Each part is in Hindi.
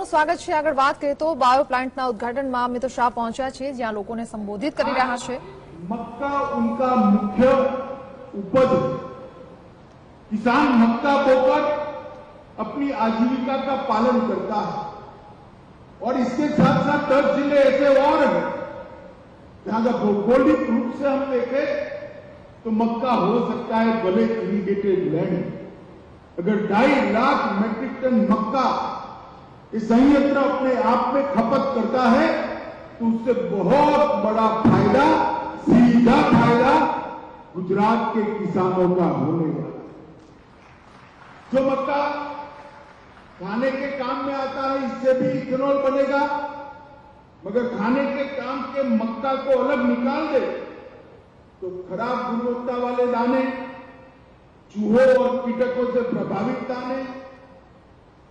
આપનું સ્વાગત છે। આગળ વાત કરીએ તો બાયો પ્લાન્ટના ઉદ્ઘાટનમાં મિત્ર શાહ પહોંચ્યા છે, જ્યાં લોકોને સંબોધિત કરી રહ્યા છે। मक्का उनका मुख्य उपज है। किसान मक्का बोकर अपनी आजीविका का पालन करता है और इसके साथ साथ 10 जिले ऐसे और हैं जहां का भौगोलिक रूप से हम देखें तो मक्का हो सकता है भले इरिगेटेड लैंड। अगर 2.5 लाख मेट्रिक टन मक्का ये संयंत्र अपने आप में खपत करता है तो उससे बहुत बड़ा फायदा, सीधा फायदा गुजरात के किसानों का होने वाला। जो मक्का खाने के काम में आता है इससे भी इथेनॉल बनेगा, मगर खाने के काम के मक्का को अलग निकाल दे तो खराब गुणवत्ता वाले दाने, चूहों और कीटकों से प्रभावित दाने,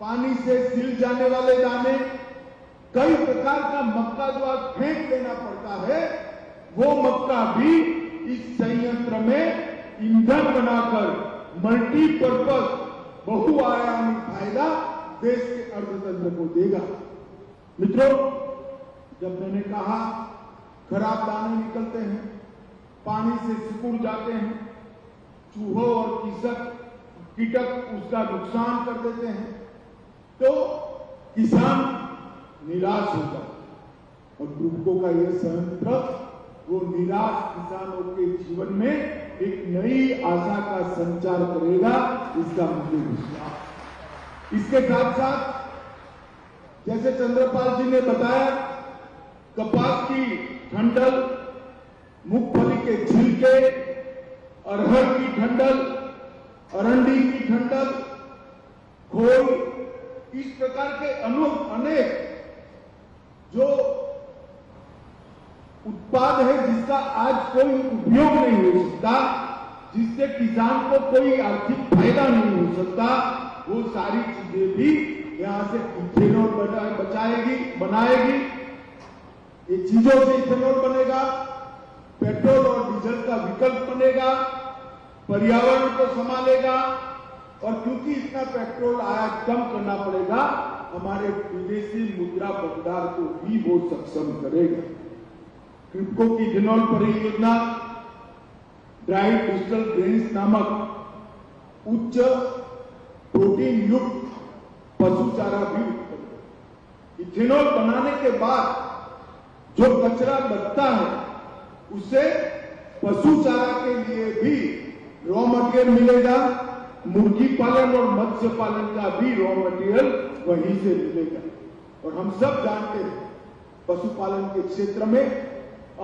पानी से सिल जाने वाले दाने, कई प्रकार का मक्का जो आज फेंक देना पड़ता है वो मक्का भी इस संयंत्र में ईंधन बनाकर मल्टीपर्पज बहुआयामी फायदा देश के अर्थतंत्र को देगा। मित्रों, जब मैंने कहा खराब दाने निकलते हैं, पानी से सिकुड़ जाते हैं, चूहों और कीटक उसका नुकसान कर देते हैं तो किसान निराश होगा और ग्रुपको का यह संयंत्र वो निराश किसानों के जीवन में एक नई आशा का संचार करेगा, इसका मुझे विश्वास। इसके साथ साथ जैसे चंद्रपाल जी ने बताया, कपास की ठंडल, मूंगफली के छिलके, अरहर की ठंडल, अरंडी की ठंडल, खोल, इस प्रकार के अनेक जो उत्पाद है जिसका आज कोई उपयोग नहीं हो सकता, जिससे किसान को कोई आर्थिक फायदा नहीं हो सकता, वो सारी चीजें भी यहां से इथेनॉल बनाएगी। ये चीजों से इथेनॉल बनेगा, पेट्रोल और डीजल का विकल्प बनेगा, पर्यावरण को संभालेगा और क्योंकि इतना पेट्रोल आयात कम करना पड़ेगा, हमारे विदेशी मुद्रा भंडार को भी वो सक्षम करेगा। क्रिप्को की इथेनॉल परियोजना ड्राई डिजिटल ग्रेन्स नामक उच्च प्रोटीन युक्त पशु चारा भी उत्पन्न। इथेनॉल बनाने के बाद जो कचरा बचता है उससे पशु चारा के लिए भी रॉ मटेरियल मिलेगा, मुर्गी पालन और मत्स्य पालन का भी रॉ मटेरियल वहीं से मिलेगा। और हम सब जानते हैं पशुपालन के क्षेत्र में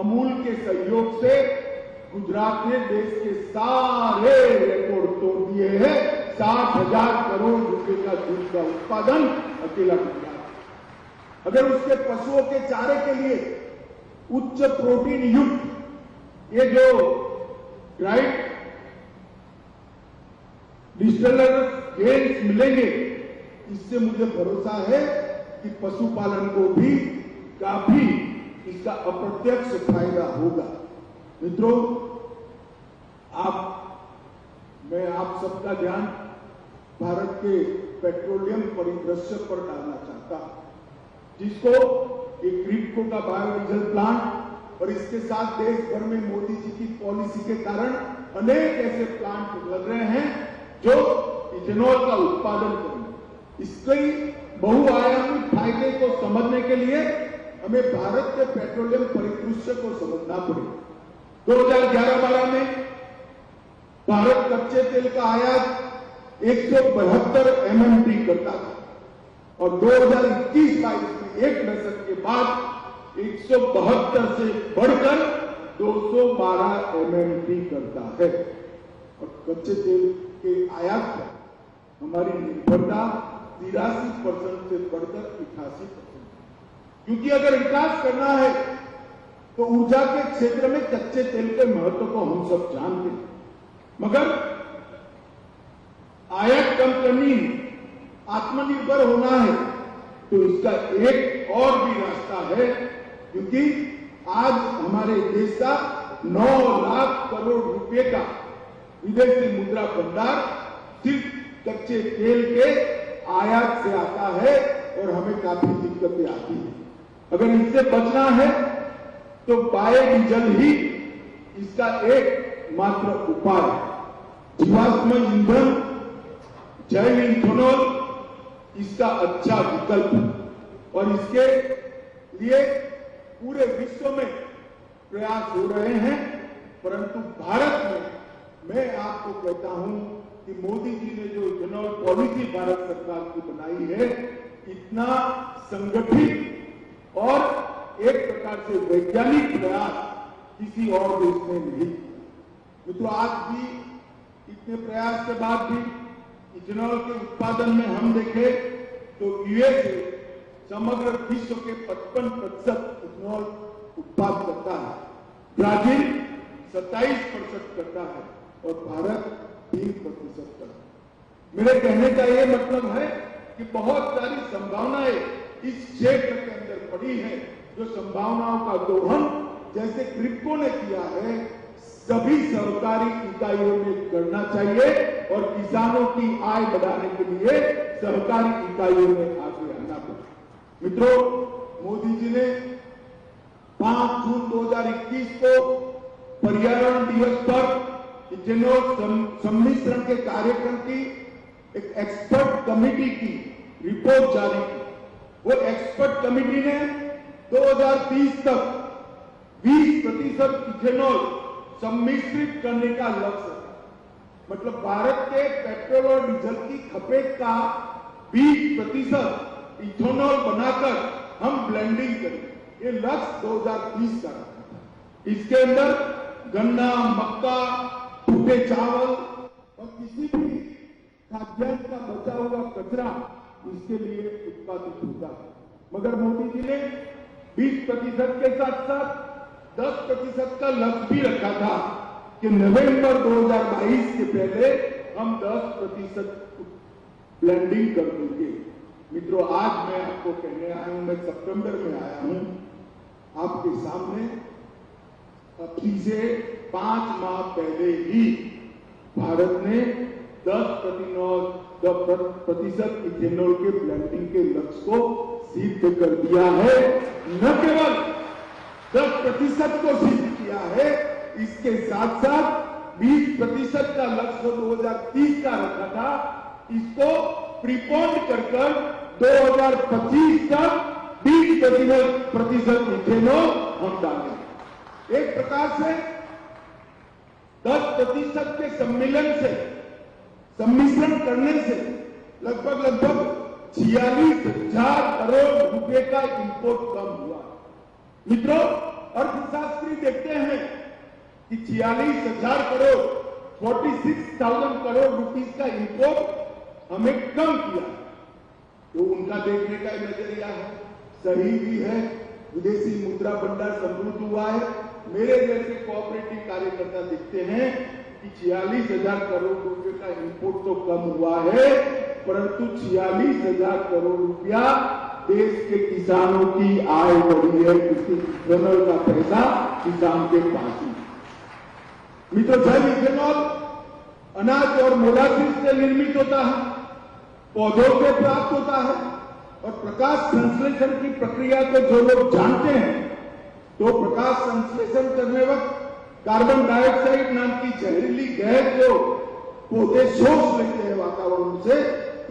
अमूल के सहयोग से गुजरात ने देश के सारे रिकॉर्ड तोड़ दिए हैं। 60,000 करोड़ रुपए का दूध का उत्पादन अकेला गुजरात। अगर उसके पशुओं के चारे के लिए उच्च प्रोटीन युक्त ये जो राइट डिजिटल गेन्स मिलेंगे, इससे मुझे भरोसा है कि पशुपालन को भी काफी इसका अप्रत्यक्ष फायदा होगा। मित्रों, मैं आप सबका ध्यान भारत के पेट्रोलियम परिदृश्य पर डालना चाहता हूं, जिसको एक क्रिप्को का बायोडीजल प्लांट और इसके साथ देश भर में मोदी जी की पॉलिसी के कारण अनेक ऐसे प्लांट लग रहे हैं जो इथेनॉल का उत्पादन करेंगे। इसके बहुआयामी फायदे को समझने के लिए हमें भारत के पेट्रोलियम परिदृश्य को समझना पड़ेगा। 2011-12 में भारत कच्चे तेल का आयात 172 MMT करता था और 2021-22 में एक दशक के बाद 172 से बढ़कर 212 MMT करता है। और कच्चे तेल के आयात पर हमारी निर्भरता 83% से बढ़कर 88%। क्योंकि अगर विकास करना है तो ऊर्जा के क्षेत्र में कच्चे तेल के महत्व को हम सब जानते हैं, मगर आयात कम करनी है, आत्मनिर्भर होना है तो इसका एक और भी रास्ता है। क्योंकि आज हमारे देश का 9 लाख करोड़ रुपए का विदेशी मुद्रा भंडार सिर्फ कच्चे तेल के आयात से आता है। और हमें काफी दिक्कतें आती है। अगर इससे बचना है तो बायोडीजल ही इसका एक मात्र उपाय है। जीवाश्म ईंधन, जैव इथेनॉल इसका अच्छा विकल्प है और इसके लिए पूरे विश्व में प्रयास हो रहे हैं। परंतु भारत में मैं आपको कहता हूं कि मोदी जी ने जो इथेनॉल पॉलिसी भारत सरकार की बनाई है, इतना संगठित और एक प्रकार से वैज्ञानिक प्रयास किसी और देश में नहीं। मित्रों, आज भी इतने प्रयास के बाद भी इथेनॉल के उत्पादन में हम देखें तो यूएसए समग्र विश्व के 55% इथेनॉल उत्पादन करता है, ब्राजील 27% करता है और भारत 3% करता है। मेरे कहने का यह मतलब है कि बहुत सारी संभावनाएं इस क्षेत्र के अंदर पड़ी है, जो संभावनाओं का दोहन जैसे क्रिप्को ने किया है, सभी सरकारी इकाइयों में करना चाहिए और किसानों की आय बढ़ाने के लिए सहकारी इकाइयों में आगे आना पड़े। मित्रों, मोदी जी ने 5 जून 2021 को पर्यावरण दिवस पर इथेनॉल सम्मिश्रण के कार्यक्रम की एक एक्सपर्ट कमेटी की रिपोर्ट जारी की। वो एक्सपर्ट कमेटी ने 2030 तक 20% इथेनॉल सम्मिश्रित करने का लक्ष्य है। मतलब भारत के पेट्रोल और डीजल की खपत का 20% इथेनॉल बनाकर हम ब्लेंडिंग करें, ये लक्ष्य 2030 का रखा था। इसके अंदर गन्ना, मक्का, भुट्टे चावल और किसी भी खाद्यान्न का बचा हुआ कचरा इसके लिए उत्पादित होता है। मगर मोदी जी ने 20% के साथ साथ 10% का लक्ष्य भी रखा था कि नवंबर 2022 के पहले हम 10% ब्लेंडिंग कर देंगे। मित्रों, आज मैं आपको कहने आया हूं, मैं सितंबर में आया हूं आपके सामने। अभी से 5 माह पहले ही भारत ने 10% इथेनॉल के ब्लेंडिंग के लक्ष्य को सिद्ध कर दिया है। न केवल 10% को सिद्ध किया है, इसके साथ साथ 20% का लक्ष्य 2030 का रखा था, इसको प्रीपोन कर 2025 तक 20% इथेनॉल हम डालेंगे। एक प्रकार से 10% के सम्मिश्रण करने से लगभग 46,000 करोड़ रुपए का इंपोर्ट कम हुआ। मित्रों, अर्थशास्त्री देखते हैं कि 46,000 करोड़ 46,000 करोड़ रुपीस का इंपोर्ट हमें कम किया, तो उनका देखने का नजरिया है, सही भी है। विदेशी मुद्रा भंडार समृद्ध हुआ है। मेरे जैसे कोऑपरेटिव कार्यकर्ता देखते हैं कि 46,000 करोड़ रुपए का इंपोर्ट तो कम हुआ है, परंतु 46,000 करोड़ रुपया देश के किसानों की आय बढ़ी है, क्योंकि इथेनॉल का पैसा किसान के पास ही। मित्रों, जैव इथेनॉल अनाज और मोलासिस से निर्मित होता है, पौधों से प्राप्त होता है और प्रकाश संश्लेषण की प्रक्रिया को जो लोग जानते हैं, तो प्रकाश संश्लेषण करने वक्त कार्बन डाइऑक्साइड नाम की जहरीली गैस जो पौधे सोच लेते हैं वातावरण से,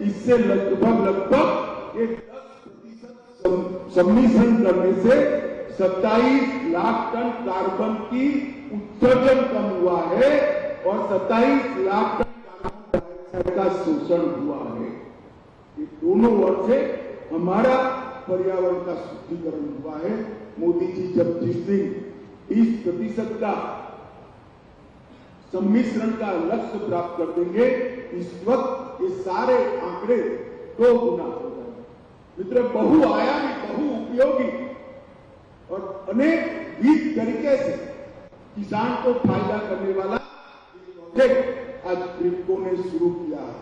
इससे लगभग एक 10% सम्मिश्रण करने से 27 लाख टन कार्बन की उत्सर्जन कम हुआ है और 27 लाख टन कार्बन डाइऑक्साइड का शोषण हुआ है। ये दोनों ओर से हमारा पर्यावरण का शुद्धिकरण हुआ है। मोदी जी जब जिस दिन 20% का सम्मिश्रण का लक्ष्य प्राप्त कर देंगे, इस वक्त ये सारे आंकड़े 2 गुना हो जाएंगे। मित्रों, बहुआयामी, बहुउपयोगी और अनेक विविध तरीके से किसान को फायदा करने वाला प्रोजेक्ट आज क्रिप्को ने शुरू किया है।